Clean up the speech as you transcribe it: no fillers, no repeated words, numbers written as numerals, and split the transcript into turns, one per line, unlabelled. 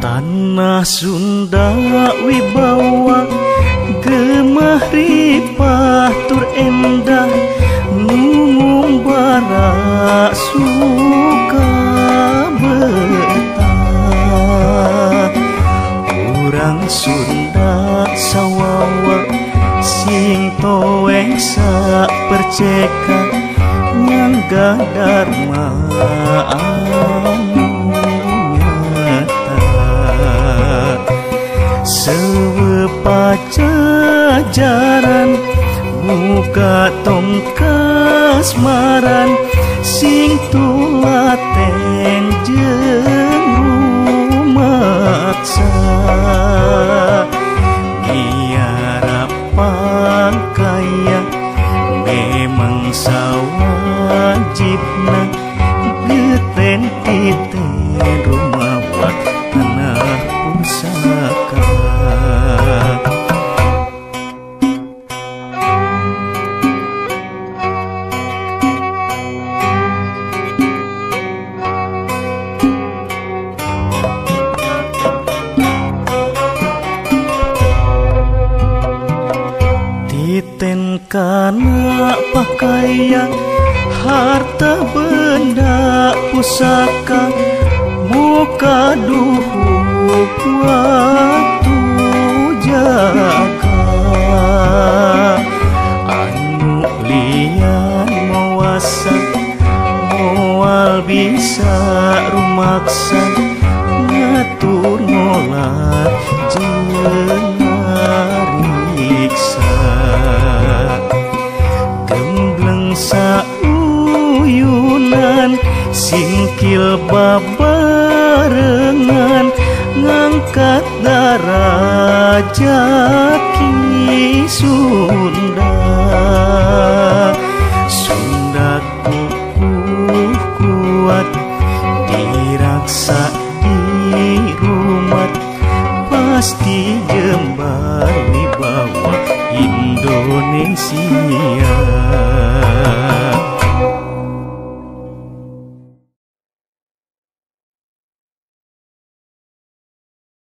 Tanah Sunda wibawa gemah ripah tur endah ngumbara suka betah. Urang Sunda sawawa sing toeng sak percekan nyangga dharma pajajaran muka tongkas maran sing tulaten jeung rumaksa biara pangkaya memang sawajibna geten titen rumawat tanah pusaka. Kana pakaian harta benda pusaka muka duhuk waktu jaga anu lian mawasa moal bisa rumaksa ngatur ngolah jeung ngariksa gembleng sauyunan singkil babarengan ngangkat darajat ki Sunda. Sunda kukuh kuat diraksa di rumah pasti jembar wibawa Indonesia.